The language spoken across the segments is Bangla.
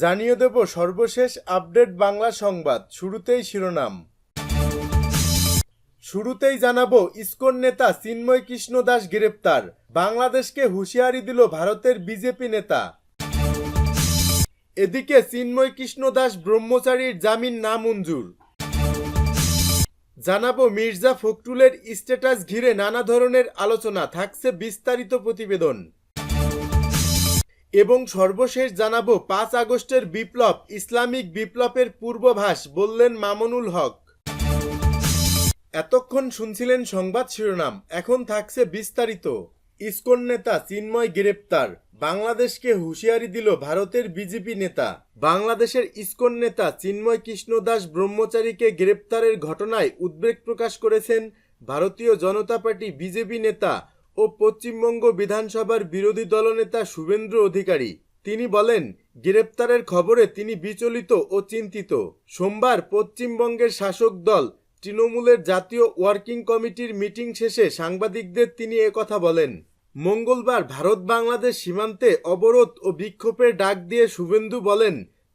জানিয়ে দেব সর্বশেষ আপডেট বাংলা সংবাদ। শুরুতেই শিরোনাম। শুরুতেই জানাবো ইসকন নেতা চিন্ময় কৃষ্ণ দাস গ্রেপ্তার, বাংলাদেশকে হুঁশিয়ারি দিল ভারতের বিজেপি নেতা। এদিকে চিন্ময় কৃষ্ণ দাস ব্রহ্মচারীর জামিন নামঞ্জুর। জানাবো মির্জা ফখরুলের স্ট্যাটাস ঘিরে নানা ধরনের আলোচনা, থাকছে বিস্তারিত প্রতিবেদন। এবং সর্বশেষ জানাবো 5 আগস্টের বিপ্লব ইসলামিক বিপ্লবের পূর্বাভাস, বললেন মামুনুল হক। এতক্ষণ শুনছিলেন সংবাদ শিরোনাম, এখন থাকছে বিস্তারিত। ইসকন নেতা চিন্ময় গ্রেপ্তার, বাংলাদেশকে হুঁশিয়ারি দিল ভারতের বিজেপি নেতা। বাংলাদেশের ইসকন নেতা চিন্ময় কৃষ্ণ দাস ব্রহ্মচারীকে গ্রেপ্তারের ঘটনায় উদ্বেগ প্রকাশ করেছেন ভারতীয় জনতা পার্টি বিজেপি নেতা ও পশ্চিমবঙ্গ বিধানসভার বিরোধী দলনেতা শুভেন্দু অধিকারী। তিনি বলেন, গ্রেপ্তারের খবরে তিনি বিচলিত ও চিন্তিত। সোমবার পশ্চিমবঙ্গের শাসক দল তৃণমূলের জাতীয় ওয়ার্কিং কমিটির মিটিং শেষে সাংবাদিকদের তিনি একথা বলেন। মঙ্গলবার ভারত বাংলাদেশ সীমান্তে অবরোধ ও বিক্ষোভের ডাক দিয়ে শুভেন্দু বলেন,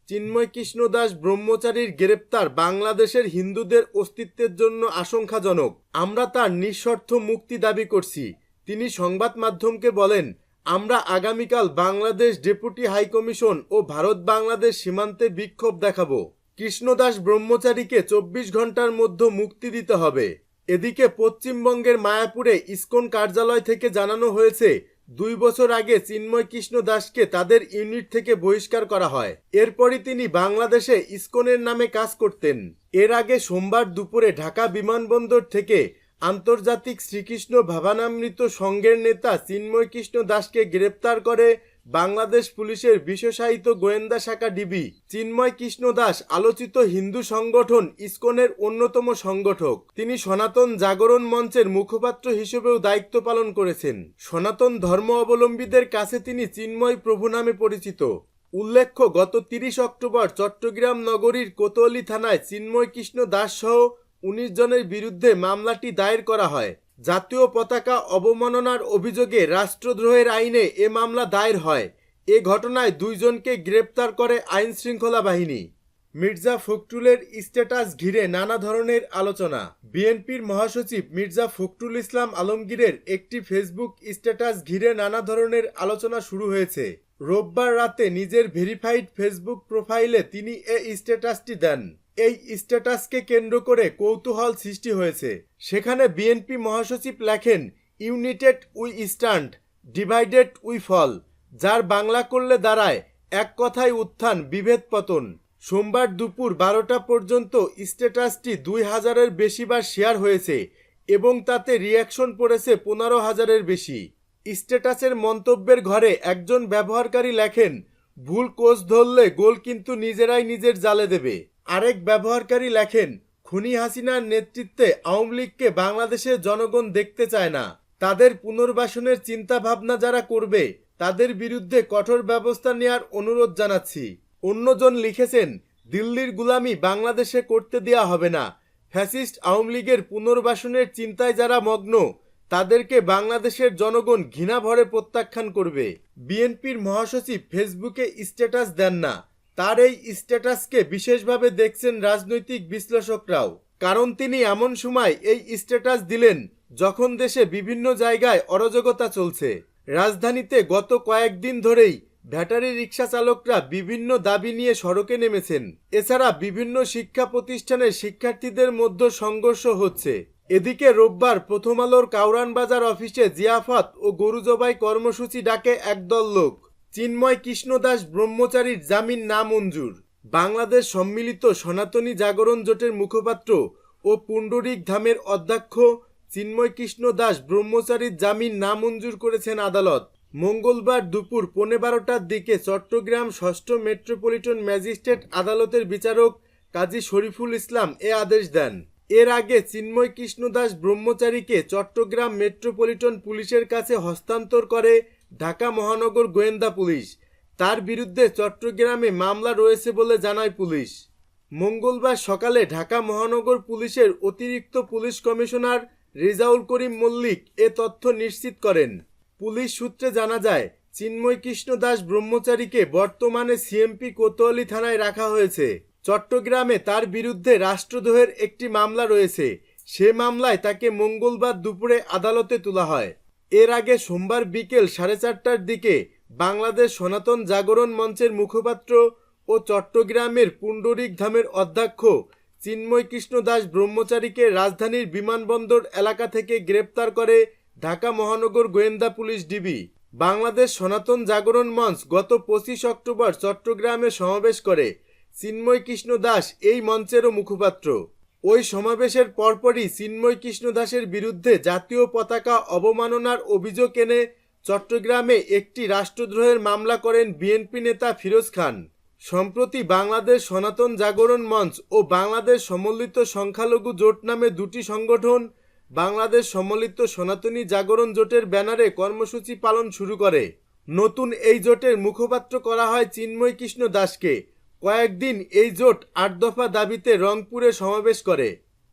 চিন্ময় কৃষ্ণ দাস ব্রহ্মচারীর গ্রেপ্তার বাংলাদেশের হিন্দুদের অস্তিত্বের জন্য আশঙ্কাজনক। আমরা তার নিঃশর্ত মুক্তি দাবি করছি। তিনি সংবাদ মাধ্যমকে বলেন, আমরা আগামীকাল বাংলাদেশ ডেপুটি হাইকমিশন ও ভারত বাংলাদেশ সীমান্তে বিক্ষোভ দেখাবো। কৃষ্ণদাস ব্রহ্মচারীকে 24 ঘন্টার মধ্যে মুক্তি দিতে হবে। এদিকে পশ্চিমবঙ্গের মায়াপুরে ইসকন কার্যালয় থেকে জানানো হয়েছে, 2 বছর আগে চিন্ময় কৃষ্ণ দাসকে তাদের ইউনিট থেকে বহিষ্কার করা হয়। এরপরই তিনি বাংলাদেশে ইসকনের নামে কাজ করতেন। এর আগে সোমবার দুপুরে ঢাকা বিমানবন্দর থেকে আন্তর্জাতিক শ্রীকৃষ্ণ ভাবানামৃত সংঘের নেতা চিন্ময় কৃষ্ণ দাসকে গ্রেপ্তার করে বাংলাদেশ পুলিশের বিশেষায়িত গোয়েন্দা শাখা ডিবি। চিন্ময় কৃষ্ণ দাস আলোচিত হিন্দু সংগঠন ইসকনের অন্যতম সংগঠক। তিনি সনাতন জাগরণ মঞ্চের মুখপাত্র হিসেবেও দায়িত্ব পালন করেছেন। সনাতন ধর্ম অবলম্বীদের কাছে তিনি চিন্ময় প্রভু নামে পরিচিত। উল্লেখ্য, গত 30 অক্টোবর চট্টগ্রাম নগরীর কোতোয়ালি থানায় চিন্ময় কৃষ্ণ দাস সহ 19 জনের বিরুদ্ধে মামলাটি দায়ের করা হয়। জাতীয় পতাকা অবমাননার অভিযোগে রাষ্ট্রদ্রোহের আইনে এ মামলা দায়ের হয়। এ ঘটনায় 2 জনকে গ্রেপ্তার করে আইন শৃঙ্খলা বাহিনী। মির্জা ফখরুলের স্ট্যাটাস ঘিরে নানা ধরনের আলোচনা। বিএনপির মহাসচিব মির্জা ফখরুল ইসলাম আলমগীরের একটি ফেসবুক স্ট্যাটাস ঘিরে নানা ধরনের আলোচনা শুরু হয়েছে। রোববার রাতে নিজের ভেরিফাইড ফেসবুক প্রোফাইলে তিনি এই স্ট্যাটাসটি দেন। এই স্ট্যাটাসকে কেন্দ্র করে কৌতূহল সৃষ্টি হয়েছে। সেখানে বিএনপি মহাসচিব লেখেন, united we stand, divided we fall, যার বাংলা করলে দাঁড়ায় এক কথায় উত্থান, বিভেদ পতন। সোমবার দুপুর 12টা পর্যন্ত স্ট্যাটাসটি 2000-এর বেশিবার শেয়ার হয়েছে এবং তাতে রিয়াকশন পড়েছে 15,000-এর বেশি। স্ট্যাটাসের মন্তব্যের ঘরে একজন ব্যবহারকারী লেখেন, ভুল কোচ ধরলে গোল কিন্তু নিজেরাই নিজের জালে দেবে। আরেক ব্যবহারকারী লেখেন, খুনি হাসিনার নেতৃত্বে আওয়ামী লীগকে বাংলাদেশের জনগণ দেখতে চায় না। তাদের পুনর্বাসনের চিন্তা ভাবনা যারা করবে তাদের বিরুদ্ধে কঠোর ব্যবস্থা নেওয়ার অনুরোধ জানাচ্ছি। অন্যজন লিখেছেন, দিল্লির গুলামি বাংলাদেশে করতে দেওয়া হবে না। ফ্যাসিস্ট আওয়ামী লীগের পুনর্বাসনের চিন্তায় যারা মগ্ন তাদেরকে বাংলাদেশের জনগণ ঘৃণা ভরে প্রত্যাখ্যান করবে। বিএনপির মহাসচিব ফেসবুকে স্ট্যাটাস দেন না। তার এই স্ট্যাটাসকে বিশেষভাবে দেখছেন রাজনৈতিক বিশ্লেষকরাও। কারণ তিনি এমন সময় এই স্ট্যাটাস দিলেন যখন দেশে বিভিন্ন জায়গায় অরাজকতা চলছে। রাজধানীতে গত কয়েকদিন ধরেই ব্যাটারি রিক্সা চালকরা বিভিন্ন দাবি নিয়ে সড়কে নেমেছেন। এছাড়া বিভিন্ন শিক্ষা প্রতিষ্ঠানের শিক্ষার্থীদের মধ্যে সংঘর্ষ হচ্ছে। এদিকে রোববার প্রথম আলোর কাউরান বাজার অফিসে জিয়াফত ও গরু জবাই কর্মসূচি ডাকে একদল লোক। চিন্ময় কৃষ্ণ দাস ব্রহ্মচারীর জামিন নামঞ্জুর। বাংলাদেশ সম্মিলিত সনাতনী জাগরণ জোটের মুখপাত্র ও পুণ্ডরিক ধামের অধ্যক্ষ চিন্ময় কৃষ্ণ দাস ব্রহ্মচারীর জামিন নামঞ্জুর করেছেন আদালত। মঙ্গলবার দুপুর 12:15টার দিকে চট্টগ্রাম 6ষ্ঠ মেট্রোপলিটন ম্যাজিস্ট্রেট আদালতের বিচারক কাজী শরীফুল ইসলাম এ আদেশ দেন। এর আগে চিন্ময় কৃষ্ণ দাস ব্রহ্মচারীকে চট্টগ্রাম মেট্রোপলিটন পুলিশের কাছে হস্তান্তর করে ঢাকা মহানগর গোয়েন্দা পুলিশ। তার বিরুদ্ধে চট্টগ্রামে মামলা রয়েছে বলে জানায় পুলিশ। মঙ্গলবার সকালে ঢাকা মহানগর পুলিশের অতিরিক্ত পুলিশ কমিশনার রেজাউল করিম মল্লিক এ তথ্য নিশ্চিত করেন। পুলিশ সূত্রে জানা যায়, চিন্ময় কৃষ্ণ দাস ব্রহ্মচারীকে বর্তমানে সিএমপি কোতোয়ালি থানায় রাখা হয়েছে। চট্টগ্রামে তার বিরুদ্ধে রাষ্ট্রদ্রোহের একটি মামলা রয়েছে। সে মামলায় তাকে মঙ্গলবার দুপুরে আদালতে তোলা হয়। এর আগে সোমবার বিকেল 4:30টার দিকে বাংলাদেশ সনাতন জাগরণ মঞ্চের মুখপাত্র ও চট্টগ্রামের পুণ্ডরিক ধামের অধ্যক্ষ চিন্ময় কৃষ্ণ দাস ব্রহ্মচারীকে রাজধানীর বিমানবন্দর এলাকা থেকে গ্রেপ্তার করে ঢাকা মহানগর গোয়েন্দা পুলিশ ডিবি। বাংলাদেশ সনাতন জাগরণ মঞ্চ গত 25 অক্টোবর চট্টগ্রামে সমাবেশ করে। চিন্ময় কৃষ্ণ দাস এই মঞ্চেরও মুখপাত্র। ওই সমাবেশের পরপরই চিন্ময় কৃষ্ণ দাসের বিরুদ্ধে জাতীয় পতাকা অবমাননার অভিযোগ এনে চট্টগ্রামে একটি রাষ্ট্রদ্রোহের মামলা করেন বিএনপি নেতা ফিরোজ খান। সম্প্রতি বাংলাদেশ সনাতন জাগরণ মঞ্চ ও বাংলাদেশ সমন্বিত সংখ্যালঘু জোট নামে দুটি সংগঠন বাংলাদেশ সম্মিলিত সনাতনী জাগরণ জোটের ব্যানারে কর্মসূচি পালন শুরু করে। নতুন এই জোটের মুখপাত্র করা হয় চিন্ময় কৃষ্ণ দাসকে। কয়েকদিন এই জোট 8 দফা দাবিতে রংপুরে সমাবেশ করে।